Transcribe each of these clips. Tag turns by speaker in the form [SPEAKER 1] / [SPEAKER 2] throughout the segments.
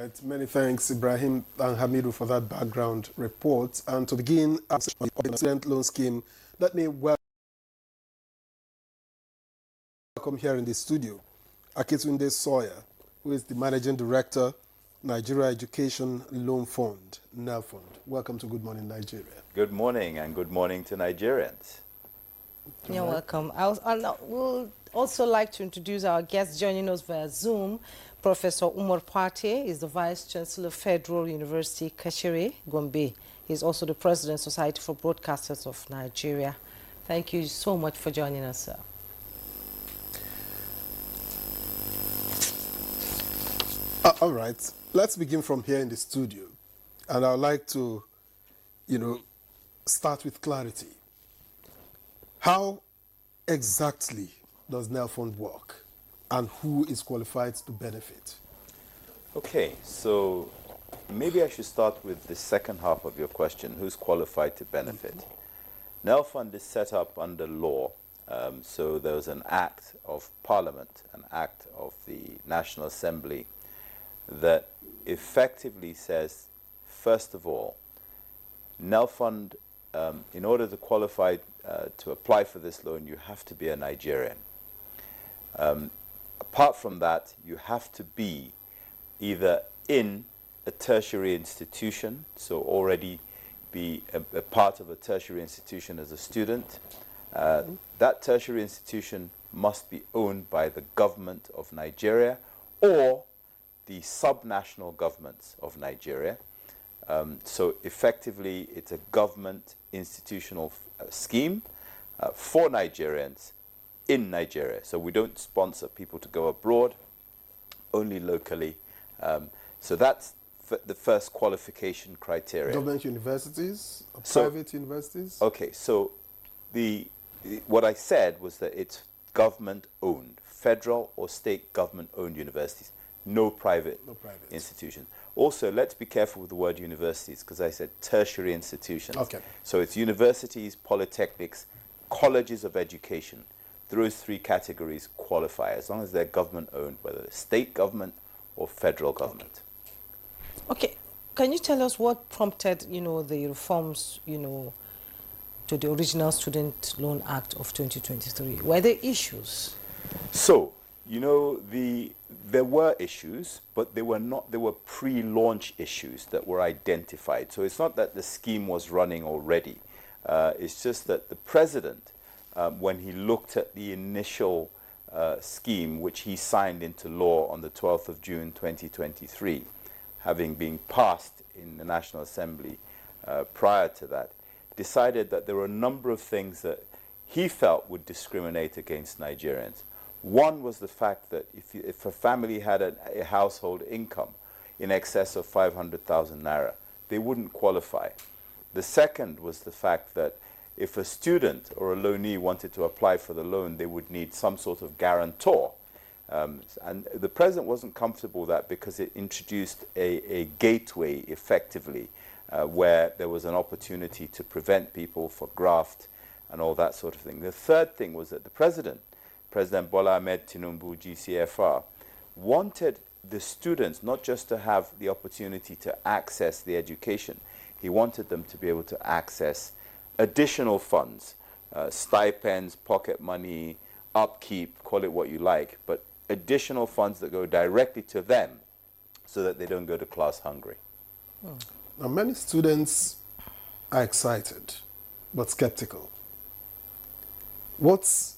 [SPEAKER 1] right, many thanks, Ibrahim and Hamidu, for that background report. And to begin, on the student loan scheme, let me welcome here in the studio Akitunde Sawyer, who is the Managing Director, Nigeria Education Loan Fund, NELFund. Welcome to Good Morning Nigeria.
[SPEAKER 2] Good morning, and good morning to Nigerians.
[SPEAKER 3] You're welcome. I would also like to introduce our guest joining us via Zoom. Professor Umar Pate is the Vice Chancellor, Federal University, Kashere, Gombe. He's also the President, Society for Broadcasters of Nigeria. Thank you so much for joining us, sir.
[SPEAKER 1] All right, let's begin from here in the studio. And I'd like to, start with clarity. How exactly does NELFund work, and who is qualified to benefit?
[SPEAKER 2] Okay, so maybe I should start with the second half of your question, who's qualified to benefit? NELFund is set up under law, so there was an act of Parliament, an act of the National Assembly that effectively says, first of all, NELFund, in order to qualify to apply for this loan, you have to be a Nigerian. Apart from that, you have to be either in a tertiary institution, so already be a part of a tertiary institution as a student. That tertiary institution must be owned by the government of Nigeria or the subnational governments of Nigeria. So effectively, it's a government institutional scheme for Nigerians in Nigeria. So we don't sponsor people to go abroad, only locally. So that's the first qualification criteria.
[SPEAKER 1] Government universities, private universities?
[SPEAKER 2] Okay, so what I said was that it's government-owned, federal or state government-owned universities. No private institutions. Also, let's be careful with the word universities, because I said tertiary institutions.
[SPEAKER 1] Okay.
[SPEAKER 2] So it's universities, polytechnics, colleges of education. Those three categories qualify, as long as they're government-owned, whether it's state government or federal government.
[SPEAKER 3] Okay. Can you tell us what prompted, the reforms, to the original Student Loan Act of 2023? Were there issues?
[SPEAKER 2] So, there were issues, but they were pre-launch issues that were identified. So it's not that the scheme was running already. It's just that the president, when he looked at the initial scheme, which he signed into law on the 12th of June 2023, having been passed in the National Assembly prior to that, decided that there were a number of things that he felt would discriminate against Nigerians. One was the fact that if a family had a household income in excess of 500,000 naira, they wouldn't qualify. The second was the fact that if a student or a loanee wanted to apply for the loan, they would need some sort of guarantor. And the president wasn't comfortable with that because it introduced a gateway, effectively, where there was an opportunity to prevent people for graft and all that sort of thing. The third thing was that the President Bola Ahmed Tinubu, GCFR, wanted the students not just to have the opportunity to access the education, he wanted them to be able to access additional funds, stipends, pocket money, upkeep, call it what you like, but additional funds that go directly to them so that they don't go to class hungry.
[SPEAKER 1] Now, many students are excited but skeptical. What's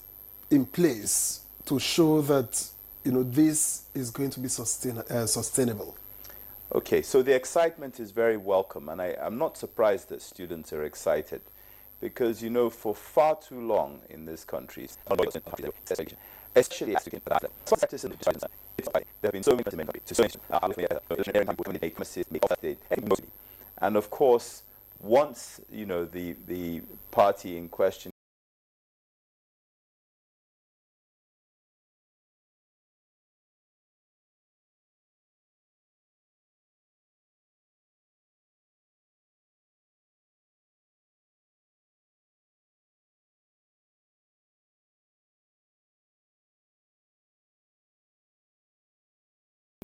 [SPEAKER 1] in place to show that this is going to be sustainable?
[SPEAKER 2] Okay, so the excitement is very welcome, and I'm not surprised that students are excited, because for far too long in this country, especially there have been so many, and of course, once the party in question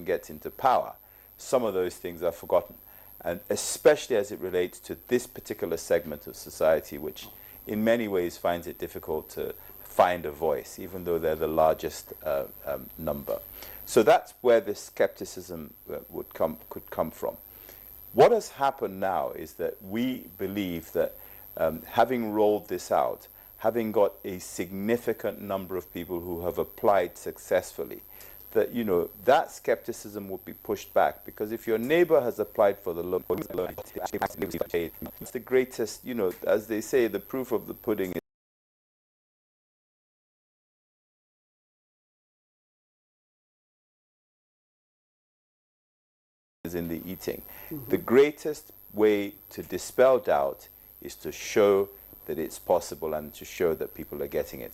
[SPEAKER 2] gets into power, some of those things are forgotten. And especially as it relates to this particular segment of society, which in many ways finds it difficult to find a voice, even though they're the largest number. So that's where this skepticism could come from. What has happened now is that we believe that having rolled this out, having got a significant number of people who have applied successfully, that, you know, that skepticism will be pushed back, because if your neighbor has applied for the loan, it's the greatest, you know, as they say, the proof of the pudding is in the eating. The greatest way to dispel doubt is to show that it's possible and to show that people are getting it.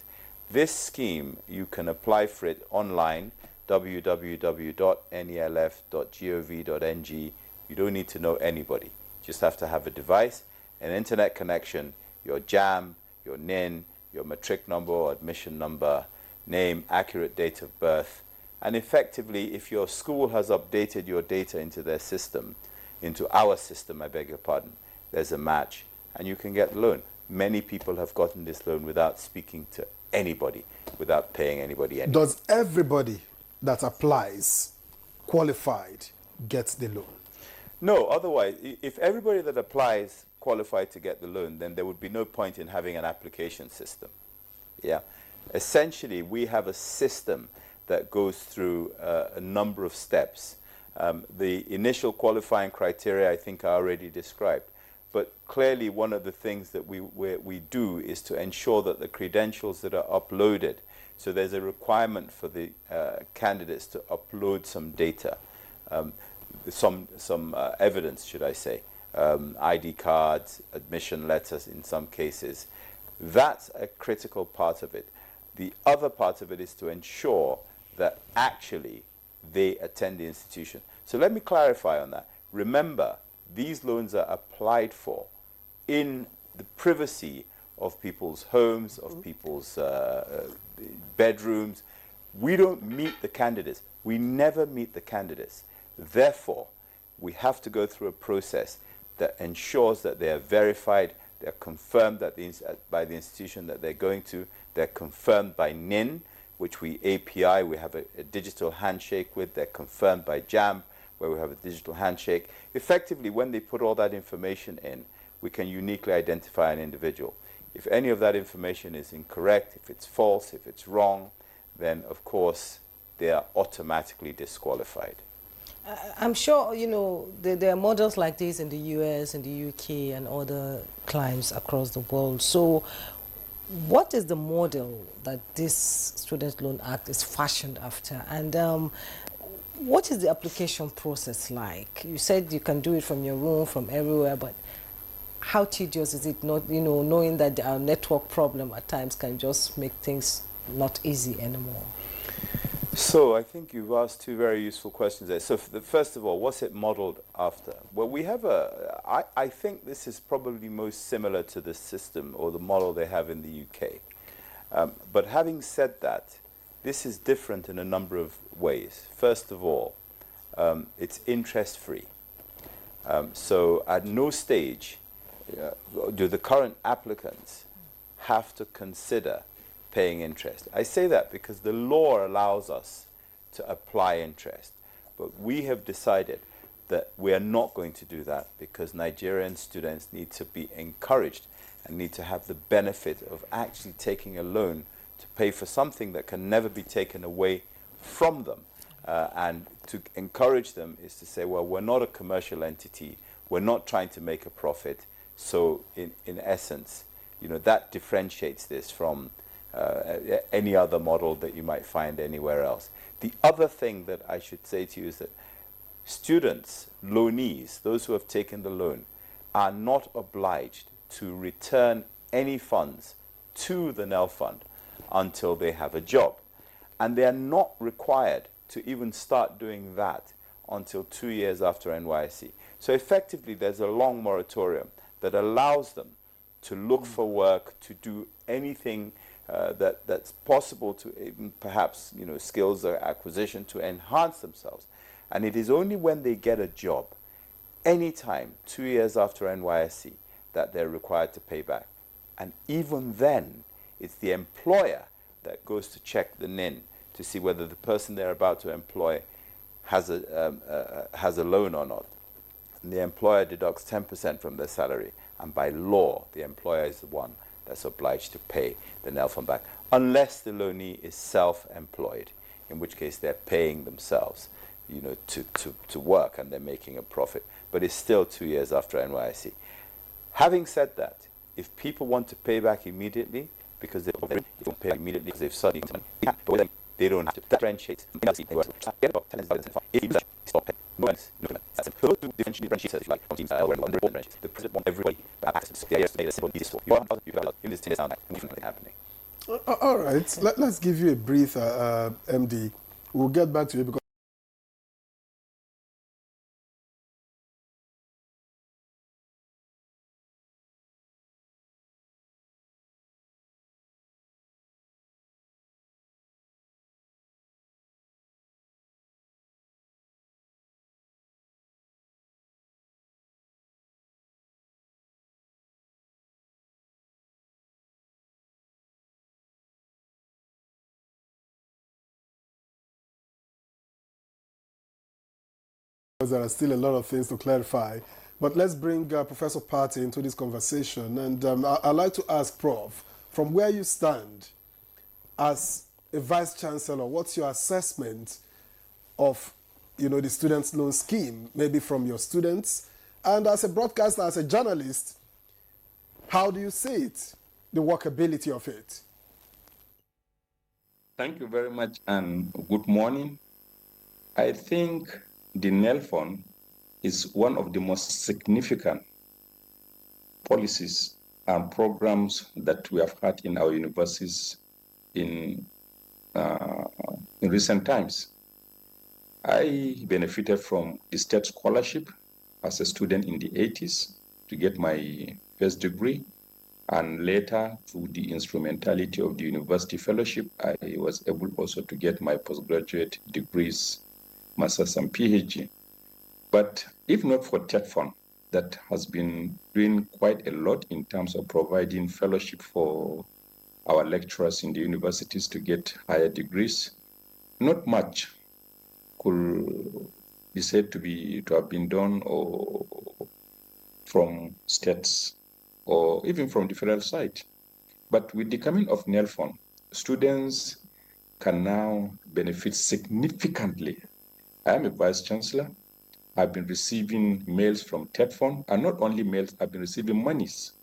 [SPEAKER 2] This scheme, you can apply for it online, www.nelf.gov.ng. You don't need to know anybody. You just have to have a device, an internet connection, your JAM, your NIN, your matric number or admission number, name, accurate date of birth. And effectively, if your school has updated your data into their system, into our system, I beg your pardon, there's a match and you can get the loan. Many people have gotten this loan without speaking to anybody, without paying anybody anything.
[SPEAKER 1] Does everybody that applies qualified gets the loan?
[SPEAKER 2] No, otherwise, if everybody that applies qualified to get the loan, then there would be no point in having an application system. Yeah. Essentially, we have a system that goes through a number of steps. The initial qualifying criteria, I think, are already described. But clearly, one of the things that we do is to ensure that the credentials that are uploaded, so there's a requirement for the candidates to upload some data, some evidence, should I say, ID cards, admission letters in some cases. That's a critical part of it. The other part of it is to ensure that actually they attend the institution. So let me clarify on that. Remember, these loans are applied for in the privacy of people's homes, of people's bedrooms. We don't meet the candidates. We never meet the candidates. Therefore, we have to go through a process that ensures that they are verified, they're confirmed that by the institution that they're going to, they're confirmed by NIN, which we API, we have a digital handshake with, they're confirmed by JAM, where we have a digital handshake. Effectively, when they put all that information in, we can uniquely identify an individual. If any of that information is incorrect, if it's false, if it's wrong, then of course they are automatically disqualified.
[SPEAKER 3] I'm sure, you know, there are models like this in the US, in the UK, and other climes across the world. So what is the model that this Student Loan Act is fashioned after? And what is the application process like? You said you can do it from your room, from everywhere, but how tedious is it, not, you know, knowing that our network problem at times can just make things not easy anymore?
[SPEAKER 2] So I think you've asked two very useful questions there. So first of all, what's it modeled after? Well, we have I think this is probably most similar to the system or the model they have in the UK. But having said that, this is different in a number of ways. First of all, it's interest-free. So at no stage do the current applicants have to consider paying interest. I say that because the law allows us to apply interest. But we have decided that we are not going to do that because Nigerian students need to be encouraged and need to have the benefit of actually taking a loan to pay for something that can never be taken away from them. And to encourage them is to say, well, we're not a commercial entity. We're not trying to make a profit. So in essence, you know, that differentiates this from any other model that you might find anywhere else. The other thing that I should say to you is that students, loanees, those who have taken the loan, are not obliged to return any funds to the NEL fund until they have a job. And they are not required to even start doing that until 2 years after NYSC. So effectively, there's a long moratorium that allows them to look for work, to do anything that's possible, to even perhaps, you know, skills or acquisition to enhance themselves. And it is only when they get a job, anytime, 2 years after NYSC, that they're required to pay back. And even then, it's the employer that goes to check the NIN to see whether the person they're about to employ has a loan or not. And the employer deducts 10% from their salary. And by law, the employer is the one that's obliged to pay the NEL fund back, unless the loanee is self-employed, in which case they're paying themselves, to work and they're making a profit. But it's still 2 years after NYSC. Having said that, if people want to pay back immediately, because they don't pay back immediately because they've suddenly money, they don't have to differentiate. The president wants everybody access. The idea is simple. In this happening.
[SPEAKER 1] All right, let's give you a brief, MD. We'll get back to you because there are still a lot of things to clarify. But let's bring Professor Party into this conversation. And I'd like to ask, Prof, from where you stand as a Vice Chancellor, what's your assessment of the students' loan scheme, maybe from your students? And as a broadcaster, as a journalist, how do you see it, the workability of it?
[SPEAKER 4] Thank you very much and good morning. I think the NEL Fund is one of the most significant policies and programs that we have had in our universities in recent times. I benefited from the state scholarship as a student in the 80s to get my first degree, and later through the instrumentality of the university fellowship, I was able also to get my postgraduate degrees, master's and PhD. But if not for TED Fund, that has been doing quite a lot in terms of providing fellowship for our lecturers in the universities to get higher degrees, not much could be said to have been done or from states or even from the federal side. But with the coming of NEL Fund, students can now benefit significantly. I am a Vice Chancellor. I've been receiving mails from TED Fund, and not only mails, I've been receiving monies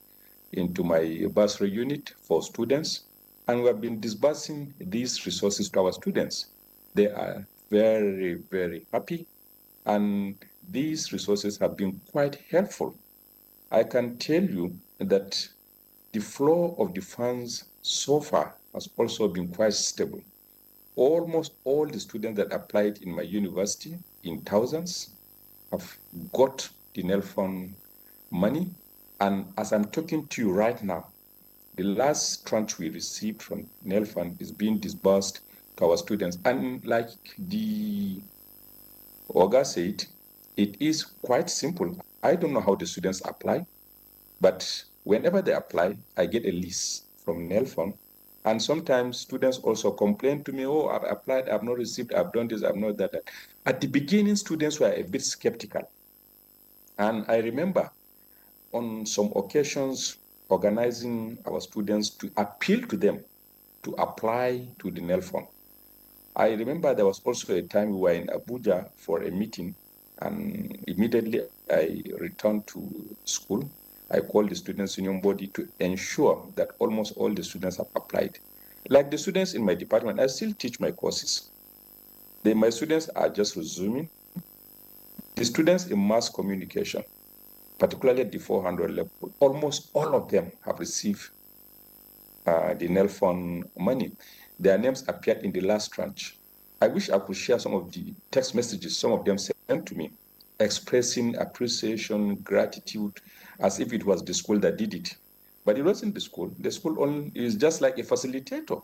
[SPEAKER 4] into my bursary unit for students, and we have been disbursing these resources to our students. They are very, very happy, and these resources have been quite helpful. I can tell you that the flow of the funds so far has also been quite stable. Almost all the students that applied in my university, in thousands, have got the NEL Fund money. And as I'm talking to you right now, the last tranche we received from NEL Fund is being disbursed to our students. And like the Oga said, it is quite simple. I don't know how the students apply, but whenever they apply, I get a list from NEL Fund. And sometimes students also complain to me, oh, I've applied, I've not received, I've done this, I've not done that. At the beginning, students were a bit skeptical. And I remember on some occasions organizing our students to appeal to them to apply to the NEL Fund. I remember there was also a time we were in Abuja for a meeting, and immediately I returned to school. I called the Students' Union body to ensure that almost all the students have applied. Like the students in my department, I still teach my courses. My students are just resuming. The students in mass communication, particularly at the 400 level, almost all of them have received the NEL Fund money. Their names appeared in the last tranche. I wish I could share some of the text messages some of them sent to me, expressing appreciation, gratitude, as if it was the school that did it. But it wasn't the school. The school only is just like a facilitator.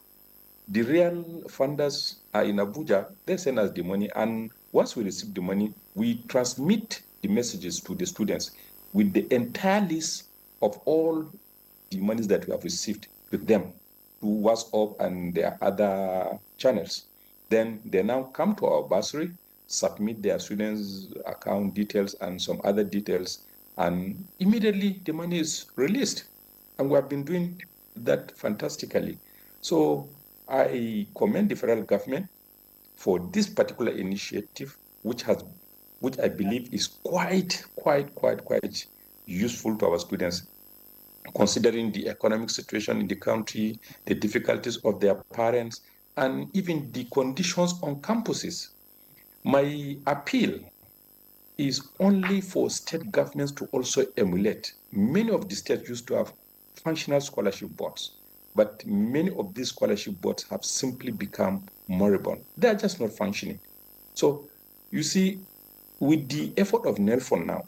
[SPEAKER 4] The real funders are in Abuja. They send us the money, and once we receive the money, we transmit the messages to the students with the entire list of all the monies that we have received with them to WhatsApp and their other channels. Then they now come to our bursary, submit their students' account details and some other details, and immediately the money is released. And we have been doing that fantastically. So I commend the federal government for this particular initiative, which I believe is quite useful to our students, considering the economic situation in the country, the difficulties of their parents, and even the conditions on campuses. My appeal is only for state governments to also emulate. Many of the states used to have functional scholarship boards, but many of these scholarship boards have simply become moribund. They are just not functioning. So you see, with the effort of NELFON now,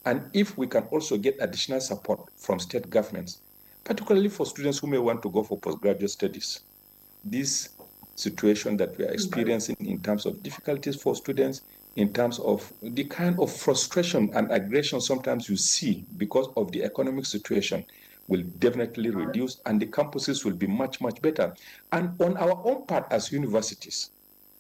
[SPEAKER 4] and if we can also get additional support from state governments, particularly for students who may want to go for postgraduate studies, this situation that we are experiencing in terms of difficulties for students, in terms of the kind of frustration and aggression sometimes you see because of the economic situation, will definitely reduce, and the campuses will be much better. And on our own part as universities,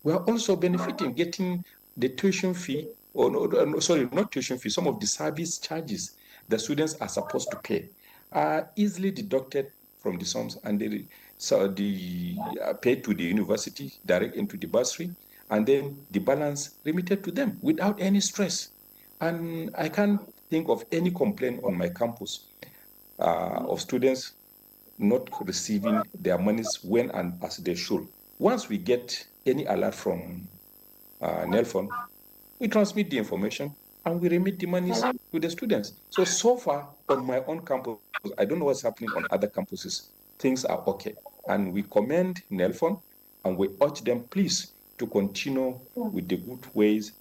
[SPEAKER 4] we are also benefiting, getting the tuition fee, not tuition fee, some of the service charges the students are supposed to pay are easily deducted from the sums, and they paid to the university, direct into the bursary, and then the balance remitted to them without any stress. And I can't think of any complaint on my campus of students not receiving their monies when and as they should. Once we get any alert from NELFON, we transmit the information and we remit the monies to the students. So far on my own campus, I don't know what's happening on other campuses. Things are okay. And we commend NELFON and we urge them, please, to continue with the good ways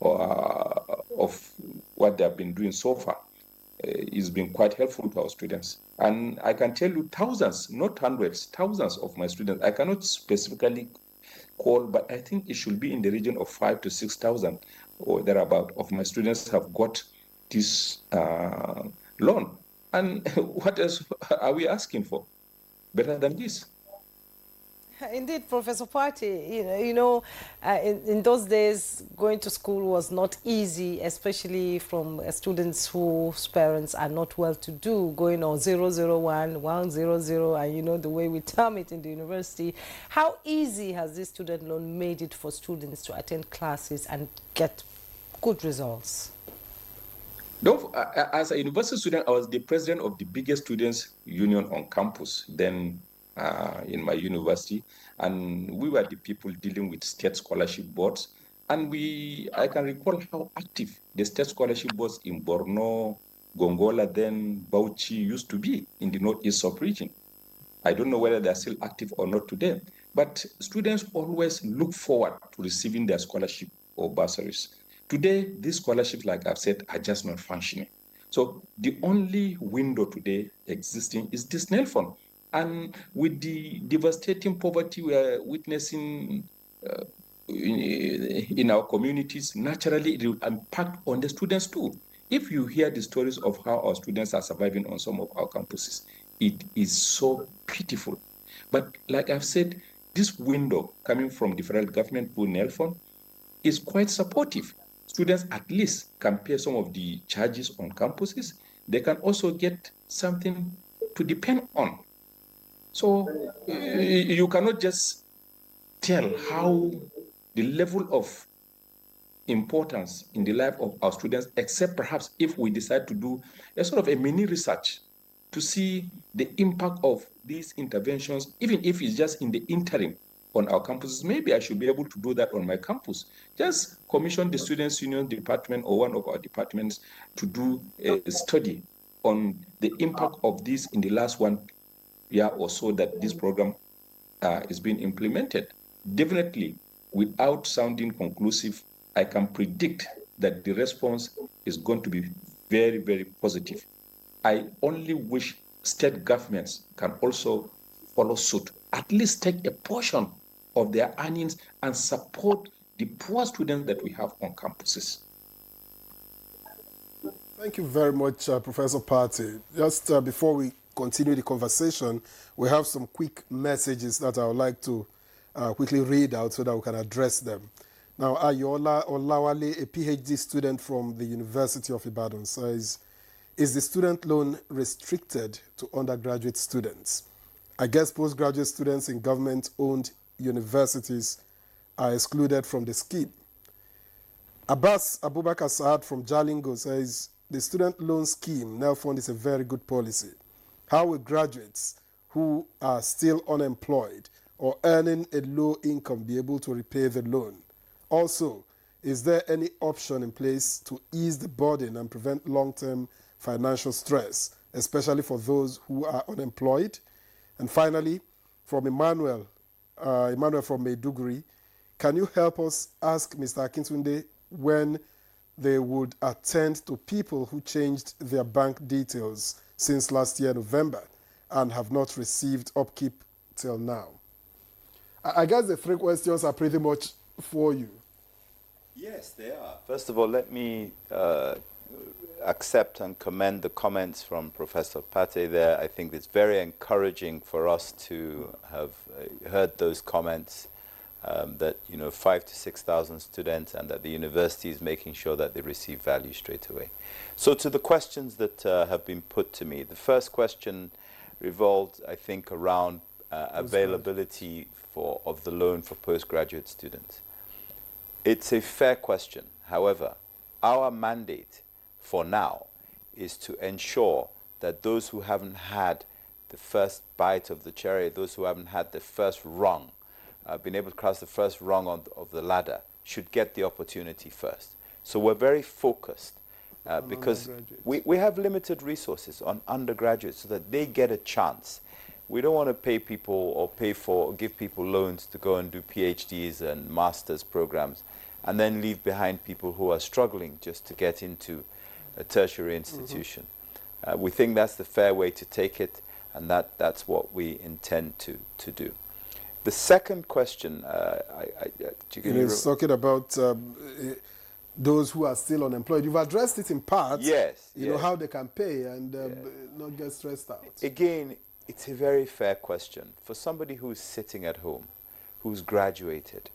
[SPEAKER 4] of what they have been doing so far. It's been quite helpful to our students. And I can tell you thousands, not hundreds, thousands of my students, I cannot specifically call, but I think it should be in the region of 5,000 to 6,000 or thereabout of my students have got this loan. And what else are we asking for? Better than this.
[SPEAKER 3] Indeed, Professor Party, in those days, going to school was not easy, especially from students whose parents are not well-to-do, going on 001, 100, and you know the way we term it in the university. How easy has this student loan made it for students to attend classes and get good results?
[SPEAKER 4] No, as a university student, I was the president of the biggest students' union on campus then in my university, and we were the people dealing with state scholarship boards. And I can recall how active the state scholarship boards in Borno, Gongola, then Bauchi used to be in the northeast sub-region. I don't know whether they're still active or not today, but students always look forward to receiving their scholarship or bursaries. Today, these scholarships, like I've said, are just not functioning. So the only window today existing is this NELFON. And with the devastating poverty we are witnessing in our communities, naturally it will impact on the students too. If you hear the stories of how our students are surviving on some of our campuses, it is so pitiful. But like I've said, this window coming from the federal government through NELFON is quite supportive. Students at least can pay some of the charges on campuses. They can also get something to depend on. So you cannot just tell how the level of importance in the life of our students, except perhaps if we decide to do a sort of a mini research to see the impact of these interventions, even if it's just in the interim on our campuses. Maybe I should be able to do that on my campus. Just commission the Students' Union Department or one of our departments to do a study on the impact of this in the last 1 year or so that this program is being implemented. Definitely, without sounding conclusive, I can predict that the response is going to be very, very positive. I only wish state governments can also follow suit, at least take a portion of their earnings and support the poor students that we have on campuses.
[SPEAKER 1] Thank you very much, Professor Party. Just before we continue the conversation, we have some quick messages that I would like to quickly read out so that we can address them. Now, Ayola Olawale, a PhD student from the University of Ibadan, says, is the student loan restricted to undergraduate students? I guess postgraduate students in government-owned universities are excluded from the scheme. Abbas Abubakar Saad from Jalingo says, the student loan scheme, NELFund, is a very good policy. How will graduates who are still unemployed or earning a low income be able to repay the loan? Also, is there any option in place to ease the burden and prevent long-term financial stress, especially for those who are unemployed? And finally, from Emmanuel from Maiduguri, can you help us ask Mr. Akintunde when they would attend to people who changed their bank details since last year, November, and have not received upkeep till now? I guess the three questions are pretty much for you.
[SPEAKER 2] Yes, they are. First of all, let me accept and commend the comments from Professor Pate there. I think it's very encouraging for us to have heard those comments, that 5,000 to 6,000 students, and that the university is making sure that they receive value straight away. So to the questions that have been put to me, the first question revolved, I think, around availability of the loan for postgraduate students. It's a fair question. However, our mandate for now is to ensure that those who haven't had the first bite of the cherry, those who haven't had the first rung, been able to cross the first rung of the ladder, should get the opportunity first. So we're very focused because we have limited resources on undergraduates so that they get a chance. We don't want to pay people or give people loans to go and do PhDs and master's programs and then leave behind people who are struggling just to get into a tertiary institution. We think that's the fair way to take it, and that's what we intend to do. The second question,
[SPEAKER 1] is talking about those who are still unemployed. You've addressed it in part.
[SPEAKER 2] Yes.
[SPEAKER 1] You know, how they can pay and not get stressed out.
[SPEAKER 2] Again, it's a very fair question. For somebody who's sitting at home, who's graduated,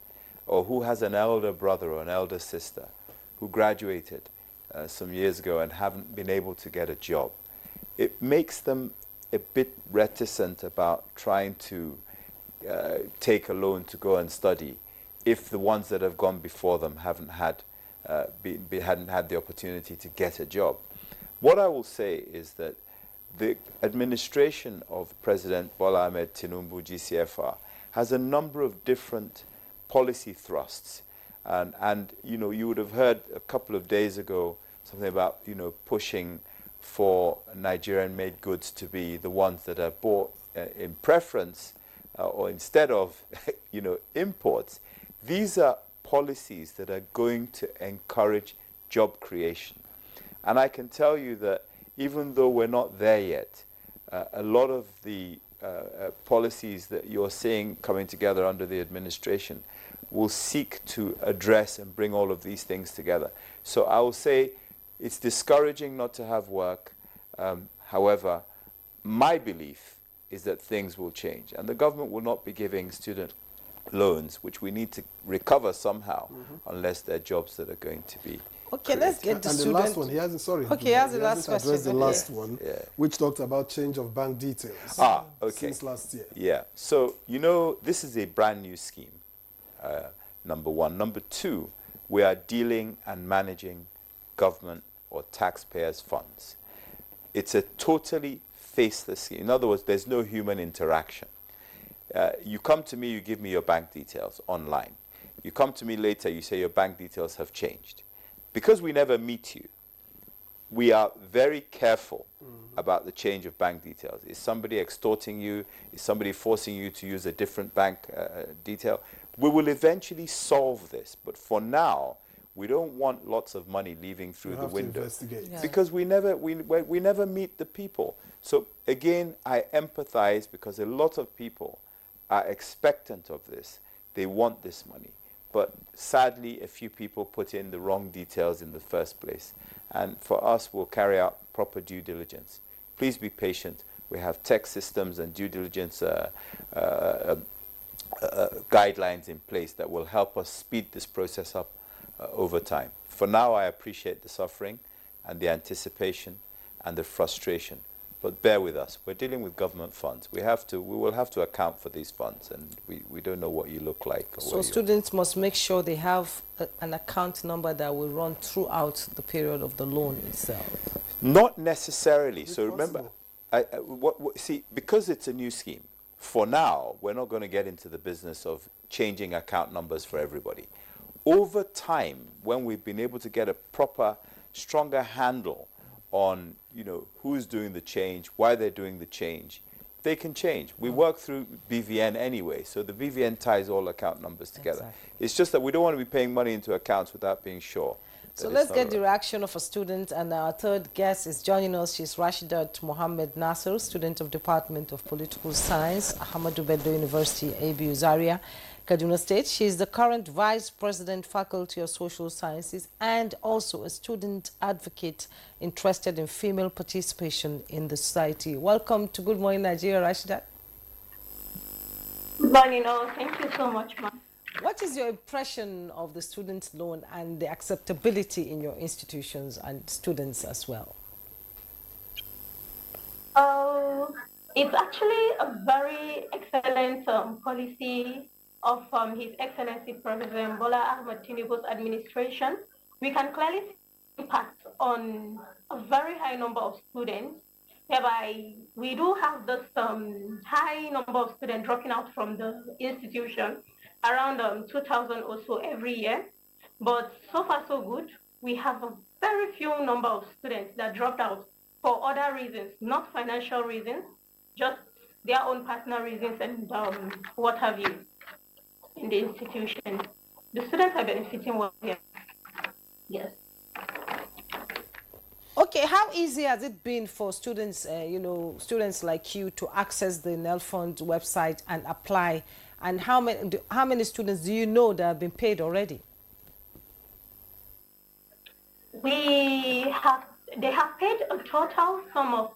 [SPEAKER 2] or who has an elder brother or an elder sister who graduated some years ago and haven't been able to get a job, it makes them a bit reticent about trying to take a loan to go and study if the ones that have gone before them hadn't had the opportunity to get a job. What I will say is that the administration of President Bola Ahmed Tinubu, GCFR, has a number of different policy thrusts. And you would have heard a couple of days ago something about, pushing for Nigerian-made goods to be the ones that are bought in preference or instead of, imports. These are policies that are going to encourage job creation. And I can tell you that even though we're not there yet, a lot of the policies that you're seeing coming together under the administration will seek to address and bring all of these things together. So I will say it's discouraging not to have work. However, my belief is that things will change, and the government will not be giving student loans, which we need to recover somehow, unless they're jobs that are going to be.
[SPEAKER 3] Okay, let's get the
[SPEAKER 1] and
[SPEAKER 3] student.
[SPEAKER 1] The last one, he hasn't, sorry.
[SPEAKER 3] Okay, he has the last question.
[SPEAKER 1] Addressed the last one, which talked about change of bank details. Since last year.
[SPEAKER 2] Yeah, so, this is a brand new scheme, number one. Number two, we are dealing and managing government or taxpayers' funds. It's a totally faceless scheme. In other words, there's no human interaction. You come to me, you give me your bank details online. You come to me later, you say your bank details have changed. Because we never meet you, we are very careful about the change of bank details. Is somebody extorting you? Is somebody forcing you to use a different bank detail? We will eventually solve this, but for now, we don't want lots of money leaving through the window because we never meet the people. So again, I empathize because a lot of people are expectant of this. They want this money. but sadly, a few people put in the wrong details in the first place. And for us, we'll carry out proper due diligence. Please be patient. We have tech systems and due diligence guidelines in place that will help us speed this process up over time. For now, I appreciate the suffering and the anticipation and the frustration, but bear with us. We're dealing with government funds. We will have to account for these funds, and we don't know what you look like.
[SPEAKER 3] So students must make sure they have an account number that will run throughout the period of the loan itself.
[SPEAKER 2] Not necessarily. So remember, see, because it's a new scheme, for now, we're not going to get into the business of changing account numbers for everybody. Over time, when we've been able to get a proper, stronger handle on, who's doing the change, why they're doing the change, they can change. We work through BVN anyway, so the BVN ties all account numbers together.
[SPEAKER 3] Exactly.
[SPEAKER 2] It's just that we don't want to be paying money into accounts without being sure.
[SPEAKER 3] So let's get the reaction of a student, and our third guest is joining us. She's Rashidat Mohammed Nasser, student of Department of Political Science, Ahmadu Bello University, ABU Zaria, Kaduna State. She is the current Vice President, Faculty of Social Sciences, and also a student advocate interested in female participation in the society. Welcome to Good Morning Nigeria, Rashidat.
[SPEAKER 5] Good morning, all. Thank you so much, ma'am.
[SPEAKER 3] What is your impression of the student loan and the acceptability in your institutions and students as well?
[SPEAKER 5] It's actually a very excellent policy of His Excellency President Bola Ahmed Tinubu's administration. We can clearly see the impact on a very high number of students, whereby we do have this high number of students dropping out from the institution, around 2,000 or so every year. But so far so good. We have a very few number of students that dropped out for other reasons, not financial reasons, just their own personal reasons and what have you in the institution. The students are benefiting well here. Yes.
[SPEAKER 3] Okay, how easy has it been for students, students like you to access the NELFund website and apply? And how many students do you know that have been paid already?
[SPEAKER 5] They have paid a total sum of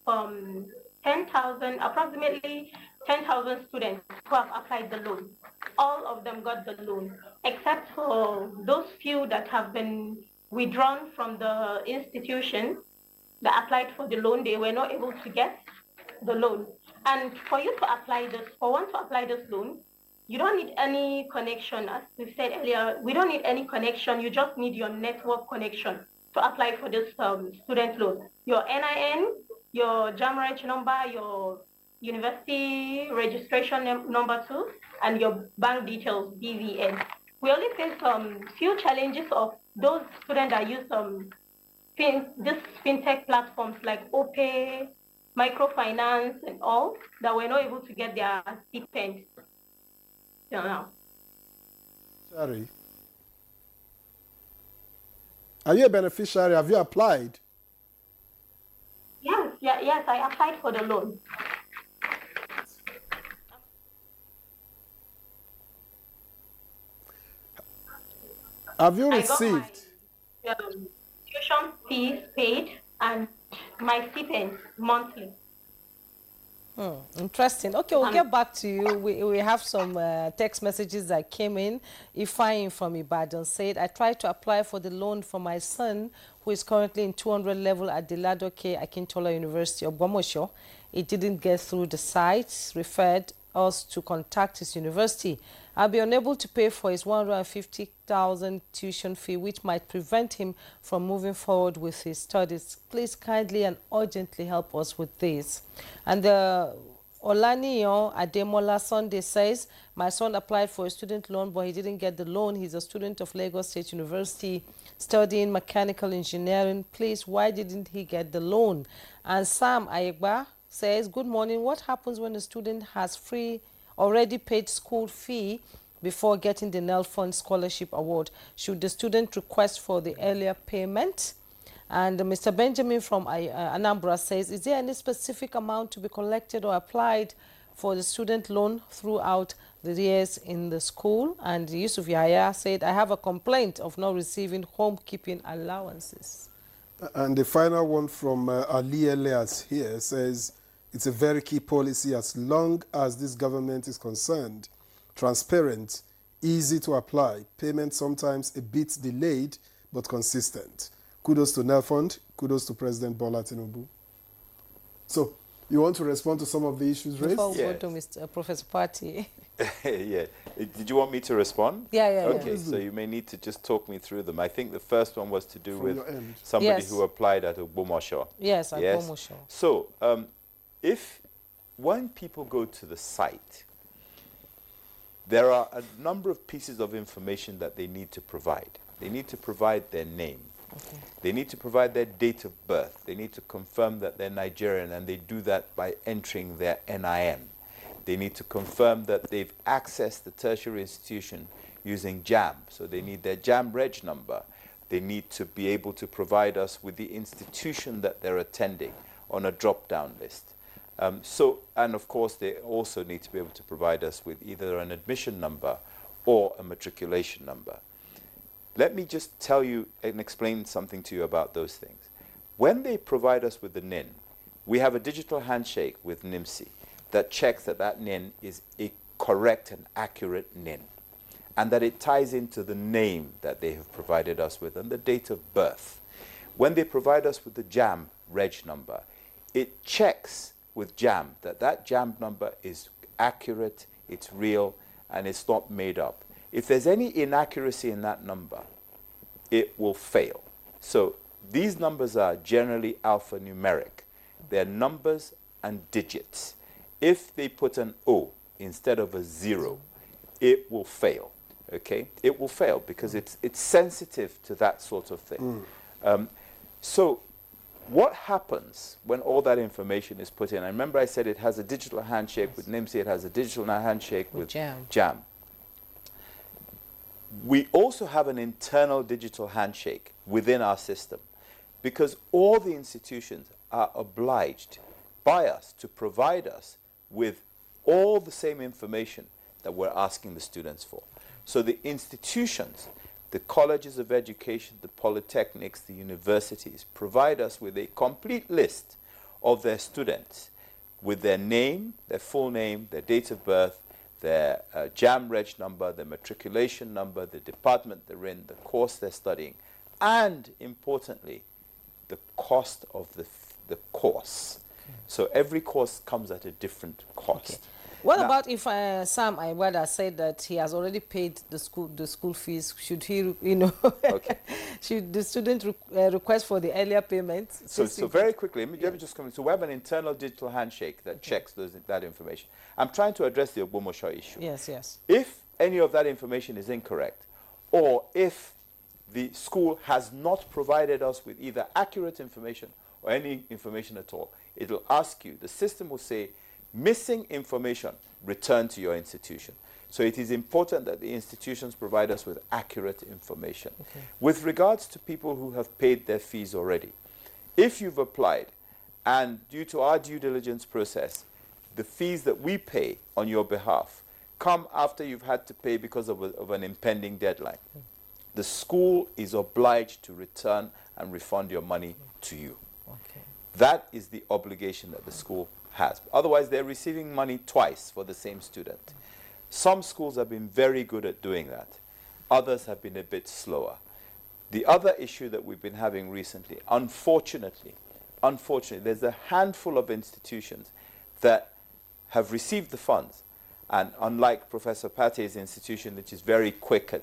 [SPEAKER 5] 10,000, approximately 10,000 students who have applied the loan. All of them got the loan, except for those few that have been withdrawn from the institution that applied for the loan. They were not able to get the loan. And for one to apply this loan, you don't need any connection. As we said earlier, we don't need any connection. You just need your network connection to apply for this student loan. Your NIN, your JAMREG number, your university registration number too, and your bank details, BVN. We only face few challenges of those students that use this fintech platforms like OPay, microfinance, and all, that were not able to get their stipend. Now.
[SPEAKER 1] Sorry. Are you a beneficiary? Have you applied?
[SPEAKER 5] Yes, I applied for the loan.
[SPEAKER 1] Have you received?
[SPEAKER 5] I got my tuition fees paid and my stipend monthly.
[SPEAKER 3] Interesting. Okay, we'll get back to you. We have some text messages that came in. Ifeanyi from Ibadan said, I tried to apply for the loan for my son, who is currently in 200 level at the Ladoke Akintola University of Gbomosho. It didn't get through the site, referred us to contact his university. I'll be unable to pay for his 150,000 tuition fee, which might prevent him from moving forward with his studies. Please kindly and urgently help us with this. And Olaniyan Ademola Sunday says, my son applied for a student loan, but he didn't get the loan. He's a student of Lagos State University studying mechanical engineering. Please, why didn't he get the loan? And Sam Ayegba says, good morning. What happens when a student has already paid school fee before getting the NELFund scholarship award? Should the student request for the earlier payment? And Mr. Benjamin from Anambra says, is there any specific amount to be collected or applied for the student loan throughout the years in the school. And Yusuf Yahya said, I have a complaint of not receiving homekeeping allowances.
[SPEAKER 1] And the final one from Ali Elias here says, it's a very key policy as long as this government is concerned. Transparent, easy to apply, payment sometimes a bit delayed, but consistent. Kudos to Nelfund, kudos to President Bola Tinubu. So, you want to respond to some of the issues raised?
[SPEAKER 3] Before we go to Mr. Professor Party.
[SPEAKER 2] Yeah. Did you want me to respond?
[SPEAKER 3] Yeah.
[SPEAKER 2] Okay, so you may need to just talk me through them. I think the first one was to do with somebody
[SPEAKER 3] Yes.
[SPEAKER 2] who applied at Ogbomosho.
[SPEAKER 3] Yes, at Ogbomosho.
[SPEAKER 2] So, when people go to the site, there are a number of pieces of information that they need to provide. They need to provide their name.
[SPEAKER 3] Okay.
[SPEAKER 2] They need to provide their date of birth. They need to confirm that they're Nigerian, and they do that by entering their NIN. They need to confirm that they've accessed the tertiary institution using JAM. So they need their JAM reg number. They need to be able to provide us with the institution that they're attending on a drop-down list. And of course, they also need to be able to provide us with either an admission number or a matriculation number. Let me just tell you and explain something to you about those things. When they provide us with the NIN, we have a digital handshake with NIMSI that checks that that NIN is a correct and accurate NIN, and that it ties into the name that they have provided us with and the date of birth. When they provide us with the JAM reg number, it checks with JAM that that JAM number is accurate, it's real, and it's not made up. If there's any inaccuracy in that number, it will fail. So these numbers are generally alphanumeric. They're numbers and digits. If they put an O instead of a 0, it will fail. Okay? It will fail because it's sensitive to that sort of thing. So what happens when all that information is put in? I remember I said it has a digital handshake with NIMSI, it has a digital handshake with JAM. We also have an internal digital handshake within our system because all the institutions are obliged by us to provide us with all the same information that we're asking the students for. So the institutions, the colleges of education, the polytechnics, the universities provide us with a complete list of their students with their name, their full name, their date of birth, their JAM reg number, their matriculation number, the department they're in, the course they're studying, and importantly, the cost of the course. So every course comes at a different cost.
[SPEAKER 3] Okay. What about if Sam Aibwada said that he has already paid the school fees? Should he,
[SPEAKER 2] Okay.
[SPEAKER 3] should the student request for the earlier payment?
[SPEAKER 2] So very quickly, let me just come in. So we have an internal digital handshake that checks that information. I'm trying to address the Ogbomosho issue.
[SPEAKER 3] Yes.
[SPEAKER 2] If any of that information is incorrect, or if the school has not provided us with either accurate information or any information at all, it'll ask you, the system will say, missing information, return to your institution. So it is important that the institutions provide us with accurate information.
[SPEAKER 3] Okay.
[SPEAKER 2] With regards to people who have paid their fees already, if you've applied and due to our due diligence process, the fees that we pay on your behalf come after you've had to pay because of an impending deadline, the school is obliged to return and refund your money to you.
[SPEAKER 3] Okay.
[SPEAKER 2] That is the obligation that the school has. Otherwise, they're receiving money twice for the same student. Some schools have been very good at doing that. Others have been a bit slower. The other issue that we've been having recently, unfortunately, there's a handful of institutions that have received the funds. And unlike Professor Pate's institution, which is very quick at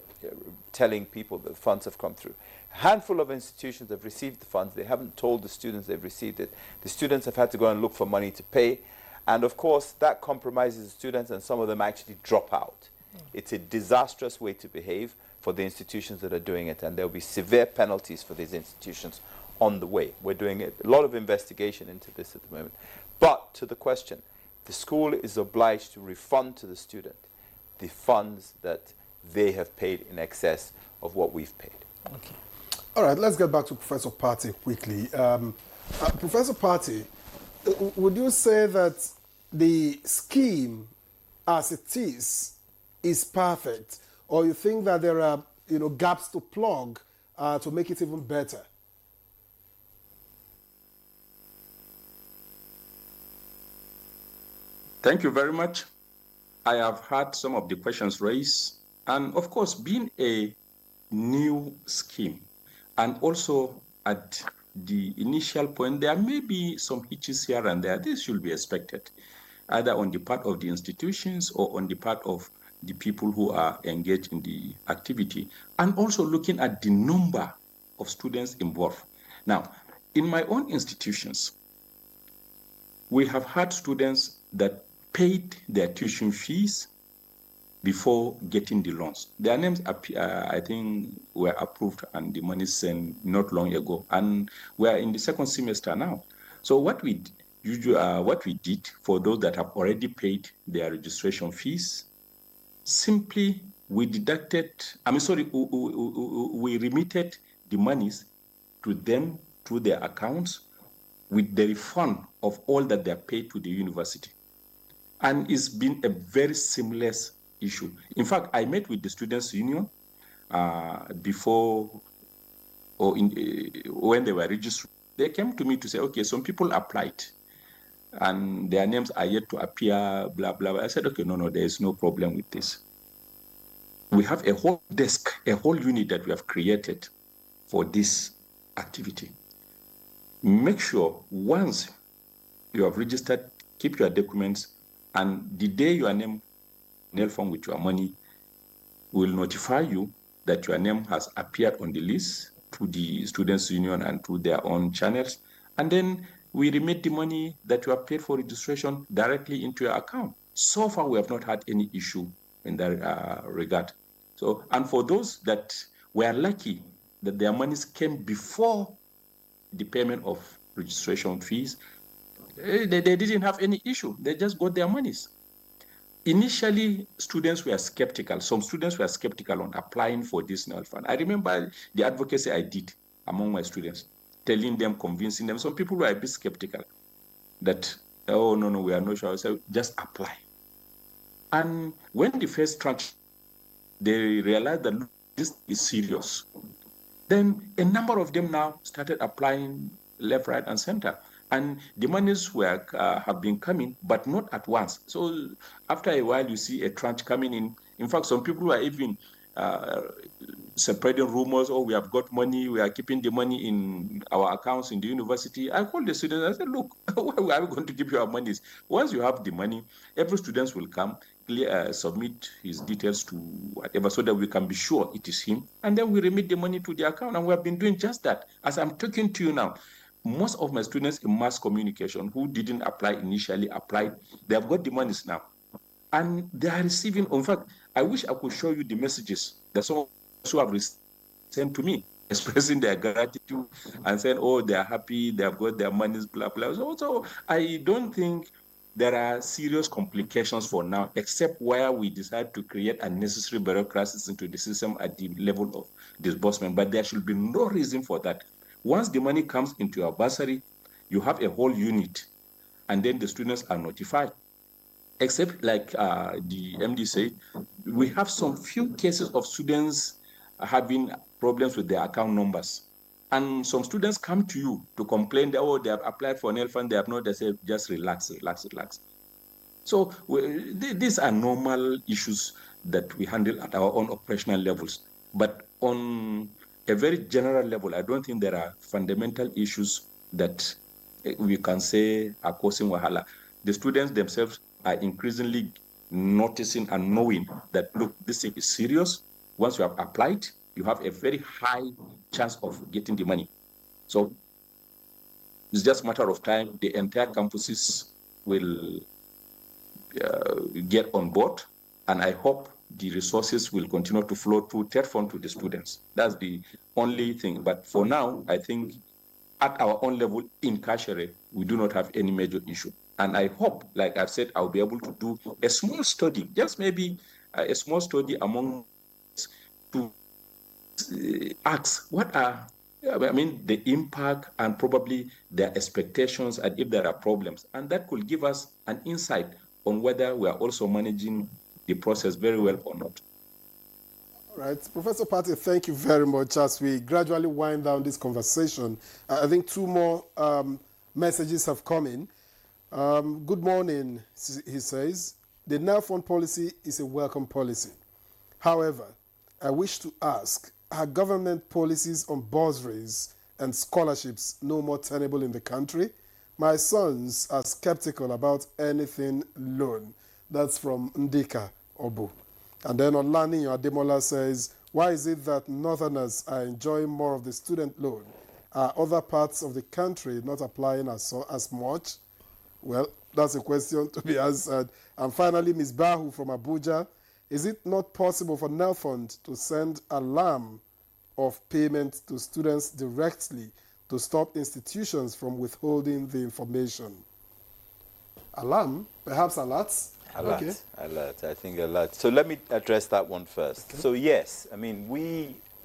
[SPEAKER 2] telling people that the funds have come through, a handful of institutions have received the funds. They haven't told the students they've received it. The students have had to go and look for money to pay. And of course, that compromises the students, and some of them actually drop out. It's a disastrous way to behave for the institutions that are doing it, and there will be severe penalties for these institutions on the way. We're doing a lot of investigation into this at the moment. But to the question, the school is obliged to refund to the student the funds that they have paid in excess of what we've paid.
[SPEAKER 3] Okay.
[SPEAKER 1] All right, let's get back to Professor Party quickly. Professor Party, would you say that the scheme as it is is perfect, or you think that there are gaps to plug to make it even better?
[SPEAKER 4] Thank you very much. I have heard some of the questions raised, and of course, being a new scheme, and also at the initial point, there may be some hitches here and there. This should be expected, either on the part of the institutions or on the part of the people who are engaged in the activity, and also looking at the number of students involved. Now, in my own institutions, we have had students that paid their tuition fees before getting the loans. Their names, I think, were approved and the money sent not long ago. And we're in the second semester now. So what we did for those that have already paid their registration fees, simply we remitted the monies to them through their accounts with the refund of all that they are paid to the university. And it's been a very seamless issue. In fact, I met with the Students' Union when they were registered. They came to me to say, okay, some people applied and their names are yet to appear, blah, blah, blah. I said, okay, no, there is no problem with this. We have a whole desk, a whole unit that we have created for this activity. Make sure once you have registered, keep your documents, and the day your name nail form with your money, will notify you that your name has appeared on the list to the Students' Union and to their own channels. And then we remit the money that you have paid for registration directly into your account. So far, we have not had any issue in that regard. So, and for those that were lucky that their monies came before the payment of registration fees, they didn't have any issue. They just got their monies. Initially, students were skeptical. Some students were skeptical on applying for this NEL fund. I remember the advocacy I did among my students, telling them, convincing them. Some people were a bit skeptical that, oh, no, we are not sure. So just apply. And when the first tranche, they realized that this is serious. Then a number of them now started applying left, right, and center. And the monies have been coming, but not at once. So after a while, you see a tranche coming in. In fact, some people are even spreading rumors, oh, we have got money, we are keeping the money in our accounts in the university. I called the students, I said, look, why are we going to keep your monies? Once you have the money, every student will come, submit his details to whatever, so that we can be sure it is him. And then we remit the money to the account. And we have been doing just that. As I'm talking to you now, most of my students in mass communication who didn't apply initially applied. They have got the monies now. And they are receiving, in fact, I wish I could show you the messages that some who have sent to me, expressing their gratitude and saying, oh, they are happy, they have got their monies, blah, blah. So I don't think there are serious complications for now, except where we decide to create unnecessary bureaucracies into the system at the level of disbursement. But there should be no reason for that. Once the money comes into your bursary, you have a whole unit, and then the students are notified. Except, like the MD said, we have some few cases of students having problems with their account numbers. And some students come to you to complain that, oh, they have applied for an NEL fund, they have not, they say, just relax. So these are normal issues that we handle at our own operational levels. But on a very general level, I don't think there are fundamental issues that we can say are causing wahala. The students themselves are increasingly noticing and knowing that, look, this thing is serious. Once you have applied, you have a very high chance of getting the money. So it's just a matter of time. The entire campuses will get on board, and I hope the resources will continue to flow through TED Fund to the students. That's the only thing. But for now, I think at our own level in Kashere, we do not have any major issue. And I hope, like I've said, I'll be able to do a small study, just maybe a small study among to ask what are, the impact and probably their expectations and if there are problems. And that could give us an insight on whether we are also managing the process very well or not.
[SPEAKER 1] All right, Professor Pate, thank you very much. As we gradually wind down this conversation, I think two more messages have come in. Good morning, he says. The NELFund policy is a welcome policy. However, I wish to ask, are government policies on bursaries and scholarships no more tenable in the country? My sons are skeptical about anything loan. That's from Ndika Obu. And then Olani Ademola says, why is it that Northerners are enjoying more of the student loan? Are other parts of the country not applying as much? Well, that's a question to be answered. And finally, Ms. Bahu from Abuja, is it not possible for NELFund to send alarm of payment to students directly to stop institutions from withholding the information? Alarm? Perhaps alerts?
[SPEAKER 2] Alert,
[SPEAKER 1] Okay.
[SPEAKER 2] alert. I think alert. So let me address that one first.
[SPEAKER 1] Okay.
[SPEAKER 2] So yes, I mean,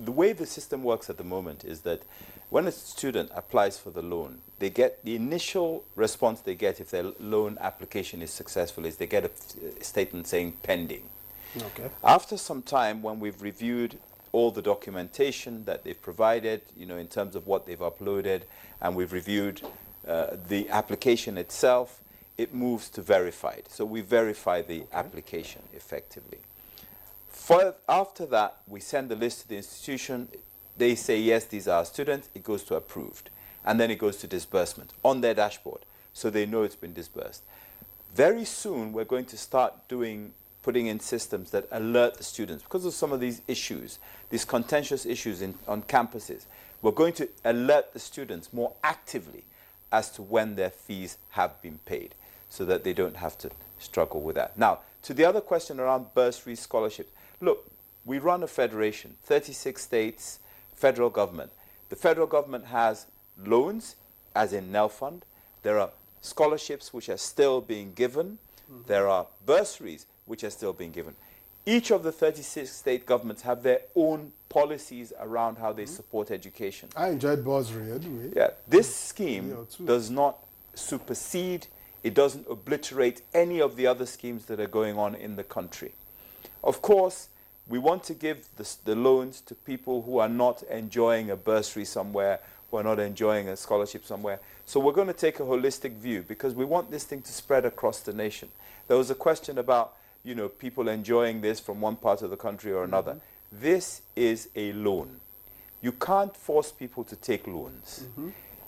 [SPEAKER 2] the way the system works at the moment is that when a student applies for the loan, they get the initial response they get if their loan application is successful is they get a statement saying pending.
[SPEAKER 1] Okay.
[SPEAKER 2] After some time, when we've reviewed all the documentation that they've provided, in terms of what they've uploaded, and we've reviewed the application itself, it moves to verified. So we verify the application effectively. After that, we send the list to the institution. They say, yes, these are our students. It goes to approved. And then it goes to disbursement on their dashboard. So they know it's been disbursed. Very soon, we're going to start putting in systems that alert the students. Because of some of these issues, these contentious issues on campuses, we're going to alert the students more actively as to when their fees have been paid, so that they don't have to struggle with that. Now, to the other question around bursary scholarships. Look, we run a federation, 36 states, federal government. The federal government has loans, as in NELFund. There are scholarships which are still being given. There are bursaries which are still being given. Each of the 36 state governments have their own policies around how they support education.
[SPEAKER 1] I enjoyed bursary anyway.
[SPEAKER 2] Yeah, this scheme
[SPEAKER 1] too.
[SPEAKER 2] does not supersede, it doesn't obliterate any of the other schemes that are going on in the country. Of course, we want to give the loans to people who are not enjoying a bursary somewhere, who are not enjoying a scholarship somewhere. So we're going to take a holistic view because we want this thing to spread across the nation. There was a question about, people enjoying this from one part of the country or another. This is a loan. You can't force people to take loans.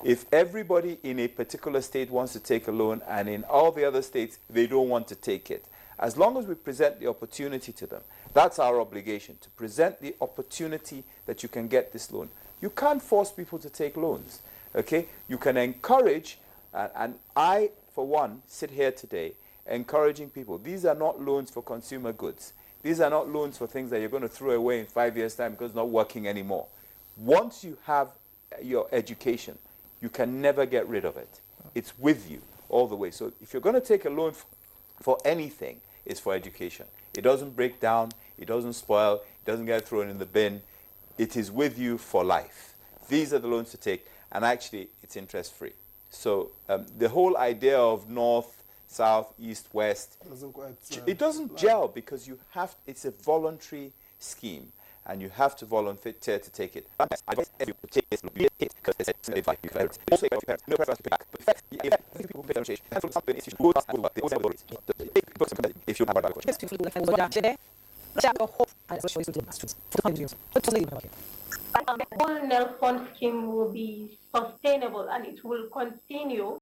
[SPEAKER 2] If everybody in a particular state wants to take a loan and in all the other states they don't want to take it, as long as we present the opportunity to them, that's our obligation, to present the opportunity that you can get this loan. You can't force people to take loans, okay? You can encourage, and I, for one, sit here today encouraging people. These are not loans for consumer goods. These are not loans for things that you're going to throw away in 5 years' time because it's not working anymore. Once you have your education, you can never get rid of it. It's with you all the way. So if you're going to take a loan for anything, it's for education. It doesn't break down. It doesn't spoil. It doesn't get thrown in the bin. It is with you for life. These are the loans to take. And actually, it's interest-free. So the whole idea of north, south, east, west, it doesn't gel because it's a voluntary scheme. And you have to volunteer to take it.
[SPEAKER 5] The whole NELFund scheme will be sustainable and it will continue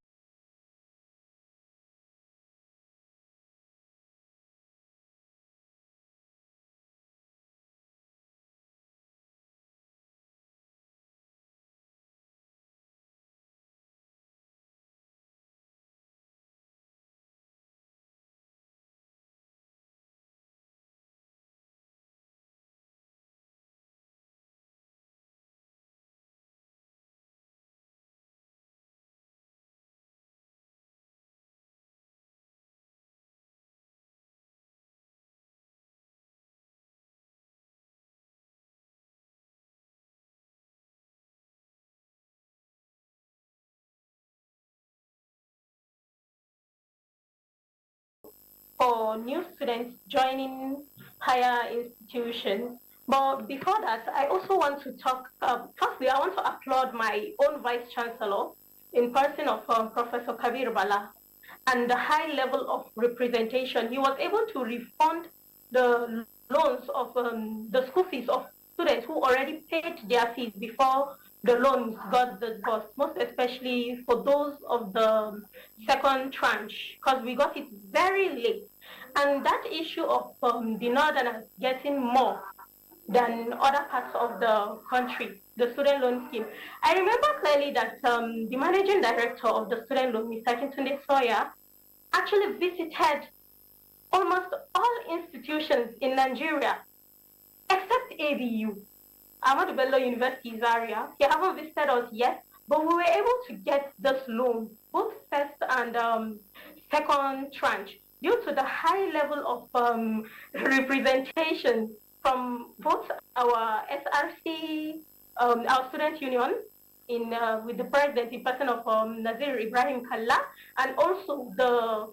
[SPEAKER 5] for new students joining higher institutions. But before that, I also want to talk, firstly, I want to applaud my own Vice Chancellor in person of Professor Kabir Bala and the high level of representation. He was able to refund the loans of the school fees of students who already paid their fees before the loans got disbursed, most especially for those of the second tranche, because we got it very late. And that issue of the northerners getting more than other parts of the country, the student loan scheme. I remember clearly that the managing director of the student loan, Mr. Kintunde Sawyer, actually visited almost all institutions in Nigeria except ABU, Ahmadu Bello University Zaria. He haven't visited us yet, but we were able to get this loan, both first and second tranche, due to the high level of representation from both our SRC, our student union, with the president in person of Nazir Ibrahim Kalla, and also the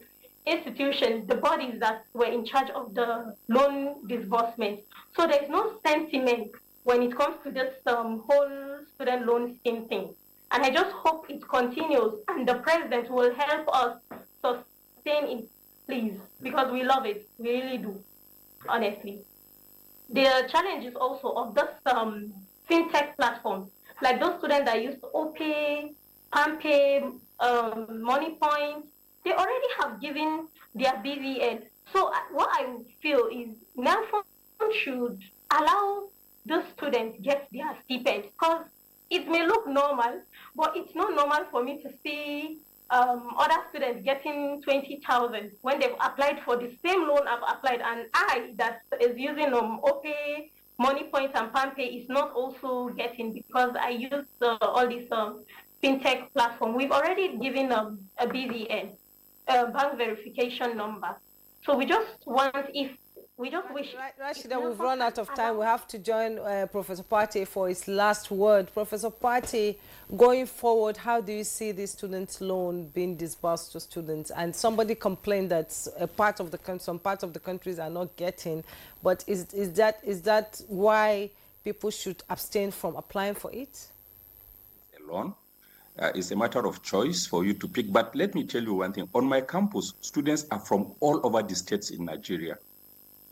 [SPEAKER 5] institutions, the bodies that were in charge of the loan disbursement. So there's no sentiment when it comes to this whole student loan scheme thing. And I just hope it continues and the president will help us sustain it, please, because we love it. We really do, honestly. The challenge is also of this fintech platform, like those students that use OPay, PalmPay, MoneyPoint, they already have given their BVN. So what I feel is NELFON should allow those students get their stipend, because it may look normal, but it's not normal for me to see other students getting 20,000 when they've applied for the same loan I've applied, and I that is using OPay, MoneyPoint, and PalmPay is not also getting, because I use all these fintech platform. We've already given a BVN, bank verification number. So we just want, if we just wish.
[SPEAKER 3] Rashida, we've run out of time. We have to join Professor Partey for his last word. Professor Partey, going forward, how do you see the student loan being disbursed to students? And somebody complained that some parts of the countries are not getting, but is that why people should abstain from applying for it?
[SPEAKER 4] A loan. It's a matter of choice for you to pick. But let me tell you one thing. On my campus, students are from all over the states in Nigeria.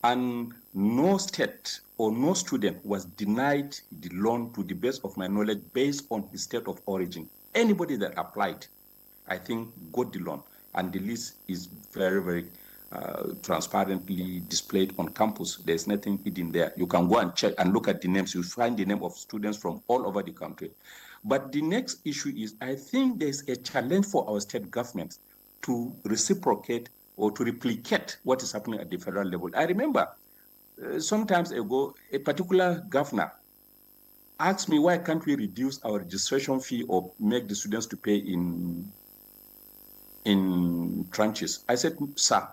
[SPEAKER 4] And no state or no student was denied the loan, to the best of my knowledge, based on his state of origin. Anybody that applied, I think, got the loan. And the list is very, very transparently displayed on campus. There's nothing hidden there. You can go and check and look at the names. You'll find the name of students from all over the country. But the next issue is, I think there's a challenge for our state governments to reciprocate or to replicate what is happening at the federal level. I remember some time ago, a particular governor asked me, why can't we reduce our registration fee or make the students to pay in tranches? I said, sir,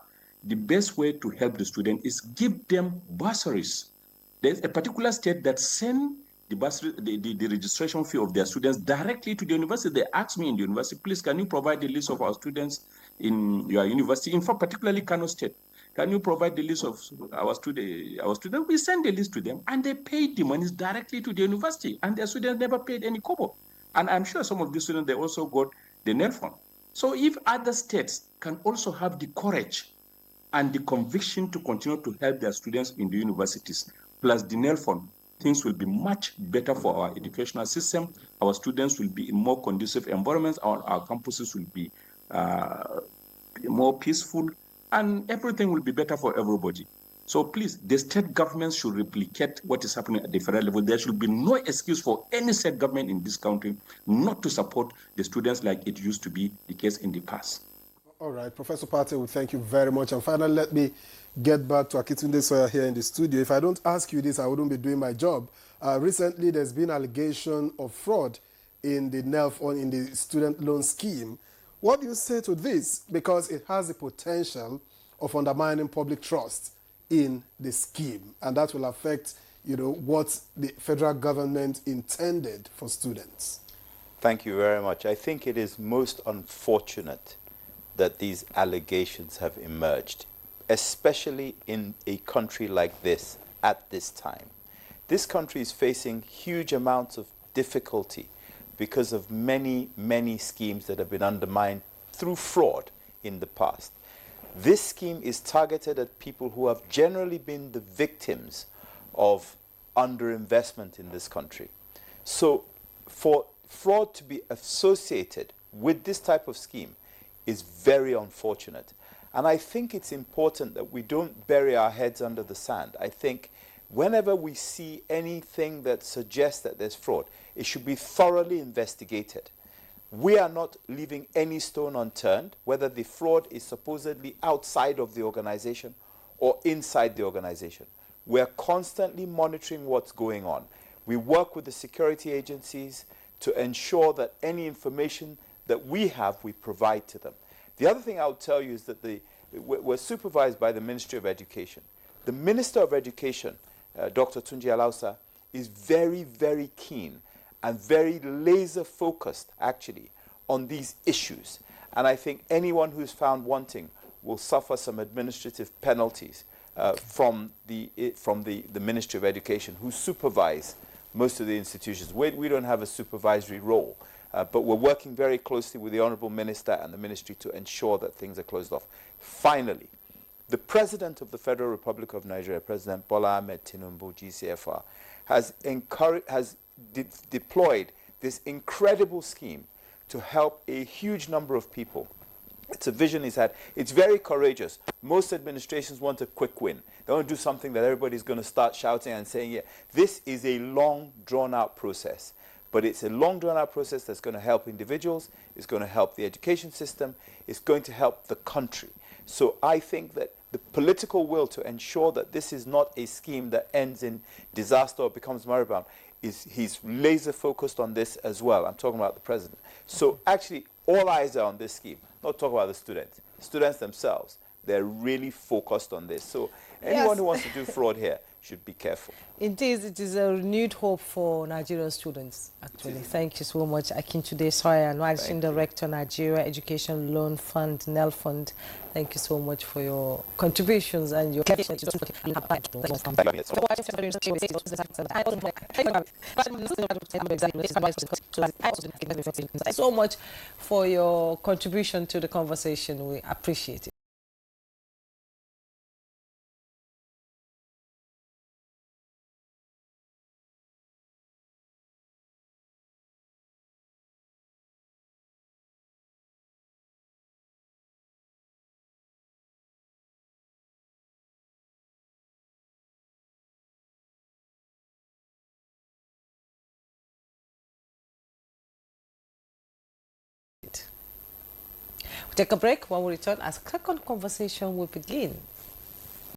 [SPEAKER 4] the best way to help the student is give them bursaries. There's a particular state that send the registration fee of their students directly to the university. They asked me in the university, please, can you provide the list of our students in your university? In fact, particularly Kano State, can you provide the list of our students? We send the list to them, and they paid the monies directly to the university, and their students never paid any kobo. And I'm sure some of these students, they also got the NELFON. So if other states can also have the courage and the conviction to continue to help their students in the universities, plus the NELFON, things will be much better for our educational system. Our students will be in more conducive environments. Our campuses will be more peaceful, and everything will be better for everybody. So please, the state governments should replicate what is happening at the federal level. There should be no excuse for any state government in this country not to support the students like it used to be the case in the past.
[SPEAKER 1] All right, Professor Partey, we thank you very much. And finally, let me get back to Akitunde Sawyer here in the studio. If I don't ask you this, I wouldn't be doing my job. Recently, there's been allegation of fraud in the NELFON, in the student loan scheme. What do you say to this? Because it has the potential of undermining public trust in the scheme, and that will affect, what the federal government intended for students.
[SPEAKER 2] Thank you very much. I think it is most unfortunate that these allegations have emerged, especially in a country like this at this time. This country is facing huge amounts of difficulty because of many, many schemes that have been undermined through fraud in the past. This scheme is targeted at people who have generally been the victims of underinvestment in this country. So for fraud to be associated with this type of scheme is very unfortunate. And I think it's important that we don't bury our heads under the sand. I think whenever we see anything that suggests that there's fraud, it should be thoroughly investigated. We are not leaving any stone unturned, whether the fraud is supposedly outside of the organization or inside the organization. We are constantly monitoring what's going on. We work with the security agencies to ensure that any information that we have, we provide to them. The other thing I'll tell you is that we're supervised by the Ministry of Education. The Minister of Education, Dr. Tunji Alausa, is very, very keen and very laser focused actually on these issues. And I think anyone who's found wanting will suffer some administrative penalties from the Ministry of Education, who supervise most of the institutions. We don't have a supervisory role, but we're working very closely with the Honourable Minister and the Ministry to ensure that things are closed off. Finally, the President of the Federal Republic of Nigeria, President Bola Ahmed Tinubu, GCFR, has deployed this incredible scheme to help a huge number of people. It's a vision he's had. It's very courageous. Most administrations want a quick win. They want to do something that everybody's going to start shouting and saying, yeah. This is a long, drawn-out process. But it's a long, drawn-out process that's going to help individuals. It's going to help the education system. It's going to help the country. So I think that the political will to ensure that this is not a scheme that ends in disaster or becomes moribund, he's laser focused on this as well. I'm talking about the president. So actually, all eyes are on this scheme. Not talk about the students. Students themselves, they're really focused on this. So anyone who wants to do fraud here should be careful.
[SPEAKER 3] Indeed, it is a renewed hope for Nigerian students, actually. Thank you so much, Akintude Soya, Managing Director, Nigeria Education Loan Fund, NEL Fund. Thank you so much for your contributions and your... so much for your contribution to the conversation. We appreciate it. We take a break. When we return, our second conversation will begin.